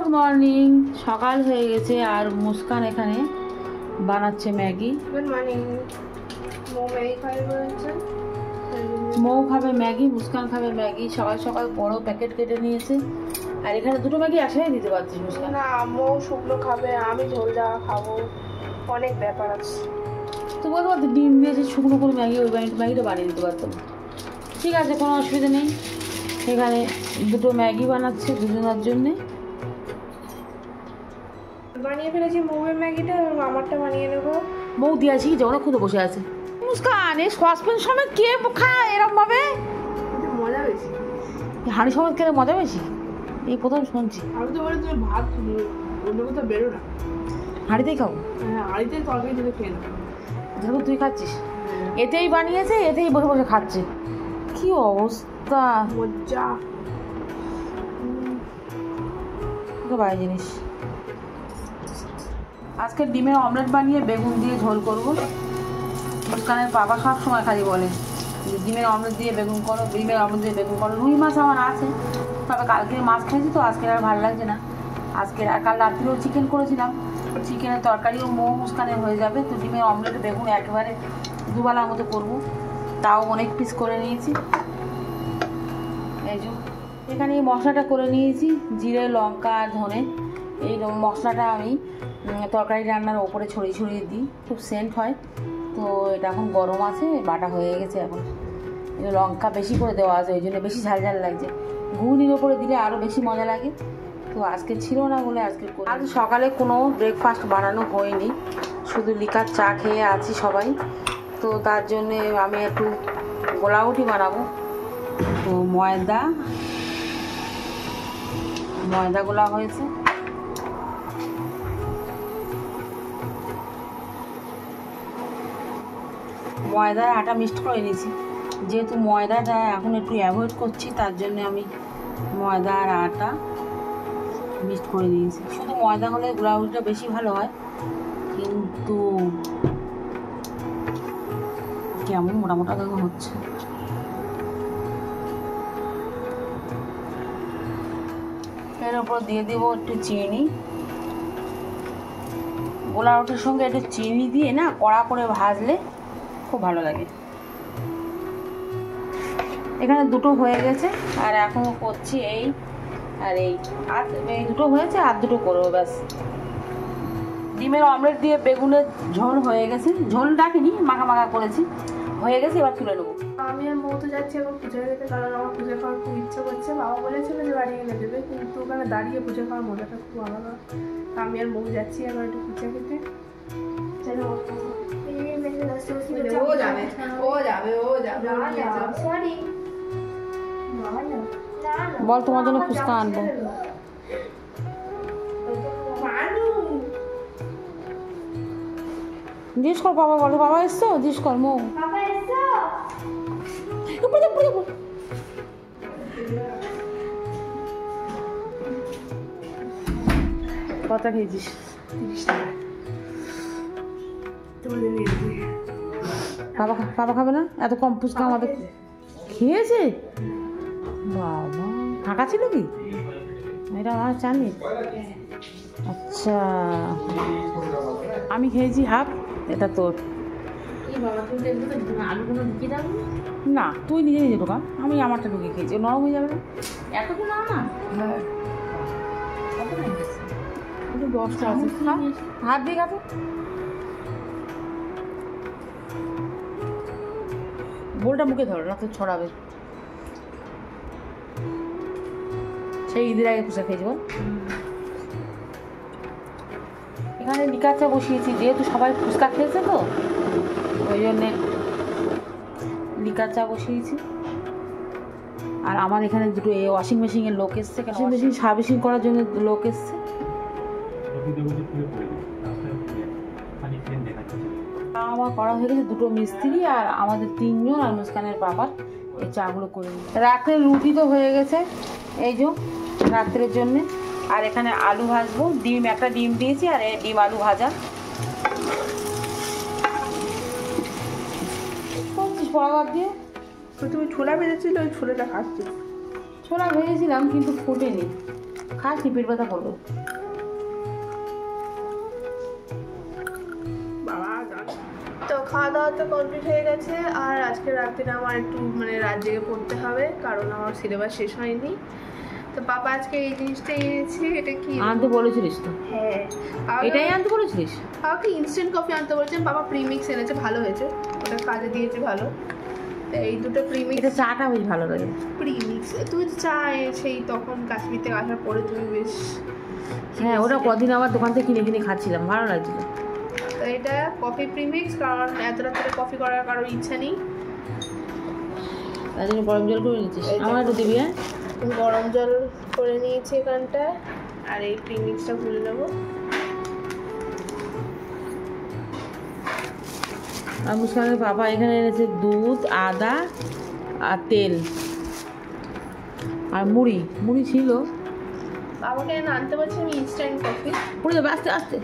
Good morning. সকাল হয়ে গেছে আর মুস্কান এখানে বানাচ্ছে Maggi. Good morning. Mou Maggi খাবে বলছে। মৌ খাবে ম্যাগি, মুস্কান খাবে ম্যাগি। সকাল সকাল বড় প্যাকেট কেটে নিয়েছে। আর এখানে দুটো ম্যাগি একসাথে দিতে পারছিস মুস্কান? না, মৌ শুকনো খাবে, আমি ঝোল দেওয়া খাবো, অনেক ব্যাপার আছে। তো বলতে পারতো ডিম দিয়েছে শুকনো করে ম্যাগি, ওই ম্যাগিটা বানিয়ে দিতে পারতাম। ঠিক আছে, কোনো অসুবিধা নেই। এখানে দুটো ম্যাগি বানাচ্ছে দুজনের জন্যে। বানিয়ে ফেলেছি মৌয়ের ম্যাগিটা, এবার আমারটা বানিয়ে নেবো। মৌ দিয়েছি কি যখন খুঁজে বসে আছে। মুস্কান এই সসপ্যান সমেত কে খায় এরকম ভাবে? মজা বেশি। হাঁড়ি সমেত খেলে মজা বেশি? এই প্রথম শুনছি। আমি তো বলে তুমি ভাত অন্য কোথাও বেরো না, হাঁড়িতেই খাবো। হ্যাঁ হাঁড়িতে তরকারি দিলে খেয়ে না। যেরকম তুই খাচ্ছিস এতেই বানিয়েছে, এতেই বসে বসে খাচ্ছে। কি অবস্থা, মজা। বাইরে জিনিস। আজকে ডিমের অমলেট বানিয়ে বেগুন দিয়ে ঝোল করবো। মুস্কানের বাবা সব সময় খালি বলে যে ডিমের অমলেট দিয়ে বেগুন করো, ডিমের অমলেট দিয়ে বেগুন করো। রুই মাছ আমার আছে, তবে কালকে মাছ খেয়েছি তো আজকে আর ভালো লাগছে না। আজকে আর কাল রাত্রিও চিকেন করেছিলাম, চিকেনের তরকারিও মৌ মুস্কানের হয়ে যাবে। তো ডিমের অমলেট বেগুন একেবারে দুবেলার মতো করবো, তাও অনেক পিস করে নিয়েছি। এই যে এখানে এই মশলাটা করে নিয়েছি, জিরে লঙ্কা আর ধনে। এই মশলাটা আমি তরকারি রান্নার ওপরে ছড়িয়ে ছড়িয়ে দিই, খুব সেন্ট হয়। তো এটা এখন গরম আছে, বাটা হয়ে গেছে। এখন লঙ্কা বেশি করে দেওয়া আছে, ওই জন্য বেশি ঝাল ঝাল লাগছে। ঘুগনির ওপরে দিলে আরও বেশি মজা লাগে। তো আজকে ছিল না বলে আজকে আজ সকালে কোনো ব্রেকফাস্ট বানানো হয়নি, শুধু লিকার চা খেয়ে আছি সবাই। তো তার জন্যে আমি একটু গোলাউটি বানাবো। তো ময়দা গোলা হয়েছে। ময়দার আটা মিক্সড করে নিয়েছি। যেহেতু ময়দাটা এখন একটু অ্যাভয়েড করছি, তার জন্য আমি ময়দা আর আটা মিক্সড করে নিয়েছি। শুধু ময়দা হলে গোলাউটিটা বেশি ভালো হয়, কিন্তু কেমন মোটা মোটা দেখা হচ্ছে। এর উপর দিয়ে দেবো একটু চিনি। গোলাউটির সঙ্গে একটু চিনি দিয়ে না কড়া করে ভাজলে খুব ভালো লাগে। এখানে দুটো হয়ে গেছে আর এখনও করছি এই আর এই দুটো হয়েছে, আর দুটো করবো ব্যাস। ডিমের অমলেট দিয়ে বেগুনের ঝোল হয়ে গেছে, ঝোল ডাকিনি, মাখা মাখা করেছি, হয়ে গেছে। এবার তুলে নেবো। আমি আর মৌ তো যাচ্ছি এখন পুজো খেতে, কারণ আমার পুজো খাওয়ার খুব ইচ্ছা করছে। বাবা বলেছিল যে বাড়ি এনে দেবে, কিন্তু ওখানে দাঁড়িয়ে পুজো খাওয়ার মজাটা খুব আলাদা। আমি আর মৌ যাচ্ছি এখন একটু পুজো খেতে। বল তোমার জন্য ফুচকা আনবো। জিজ্ঞেস কর বাবা, বলো বাবা এসছো, জিজ্ঞেস কর মৌ। কত খেয়েছিস? 30 টাকা। বাবা খাবে না? এত কম ফুচকা আমাদের খেয়েছে? বাবা ফাঁকা ছিল কি? এটা আমার জানি। আচ্ছা আমি খেয়েছি হাফ, এটা তোর। না তুই নিজে নিজে ঢোকা, আমি আমারটা ঢুকে খেয়েছি, নরম হয়ে যাবে না এতক্ষণ না। হ্যাঁ 10টা আছে, হাত দিয়ে খাবো। বোলটা মুখে ধরো না তো ছড়াবে। সেই ঈদের আগে ফুচকা খেয়েছি বল। এখানে লিকার চা বসিয়েছি, যেহেতু সবাই ফুচকা খেয়েছে তো ওই জন্যে লিকার চা বসিয়েছি। আর আমার এখানে দুটো ওয়াশিং মেশিনের লোক এসছে, ওয়াশিং মেশিন সার্ভিসিং করার জন্য লোক এসছে। আমার করা হয়ে গেছে, দুটো মিস্ত্রি আর আমাদের 3 জন আর মুস্কানের বাবার এই চাগুলো করে নিই। রাত্রের রুটি তো হয়ে গেছে, এই যে রাত্রের জন্যে। আর এখানে আলু ভাজবো, একটা ডিম দিয়েছি আর ডিম আলু ভাজা। করছিস পড়াবার দিয়ে? তুমি ছোলা ভেজেছিলে, ওই ছোলাটা খাচ্ছি। ছোলা ভেজেছিলাম কিন্তু ফোটেনি। খাস নি, পেট ব্যথা করবে। তো খাওয়া দাওয়া তো কমপ্লিট হয়ে গেছে, আর আজকে রাত্রে আমার একটু মানে রাত জেগে পড়তে হবে, কারণ আমার সিলেবাস শেষ হয়নি। তো পাপা আজকে এই জিনিসটাই এনেছে। এটা কি আনতে বলেছিলিস তো? হ্যাঁ, এটাই আনতে বলেছিলিস? পাপাকে ইনস্ট্যান্ট কফি আনতে বলেছেন। পাপা প্রিমিক্স এনেছে, ভালো হয়েছে, ওটা কাজে দিয়েছে ভালো। তো এই দুটো প্রিমিক্স। এটা চাটা বেশ ভালো লাগে। প্রিমিক্স তুমি তো চা সেই তখন কাশ্মীর থেকে আসার পরে তুমি বেশ। হ্যাঁ, ওটা কদিন আমার দোকান থেকে কিনে কিনে খাচ্ছিলাম, ভালো লাগছিল। তো এটা কফি প্রিমিক্স, কারণ এত রাত্রে কফি করার কারোর ইচ্ছা নেই, তাই জন্য গরম জল করে নিচ্ছিস। আমার একটু দিবি? হ্যাঁ, গরম জল করে নিয়েছি এখানটায়, আর এই প্রিমিক্সটা গুলে নেবো। আর মুস্কানের পাপা এখানে এনেছে দুধ, আদা আর তেল আর মুড়ি। মুড়ি ছিল, বাবাকে আনতে পারছি আমি ইনস্ট্যান্ট কফি। পড়ে যাবে, আস্তে আস্তে।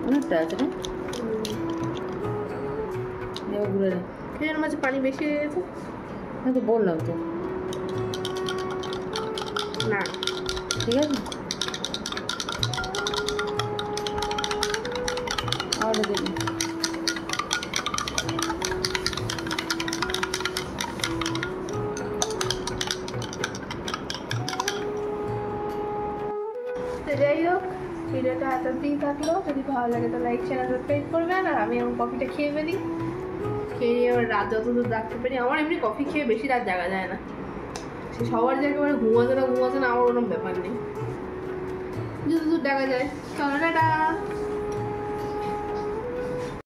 অনেকটা আছে না, ঘুরে নে। এর মাঝে পানি বেশি হয়ে গেছে। আমি তো বললাম তো, না ঠিক আছে। আর দেখি তো যাই হোক, ভিডিওটা এতদিন থাকলো। যদি ভালো লাগে তো লাইক, চ্যানেল সাবস্ক্রাইব করবেন। আর আমি আমার কফিটা খেয়ে ফেলি, খেয়ে এবার রাত যতদূর রাখতে পারি। আমার এমনি কফি খেয়ে বেশি রাত জাগা যায় না, সে সবার যে একেবারে ঘুমাতে না আমার ওরকম ব্যাপার নেই, যতদূর দেখা যায়। চলো টাটা।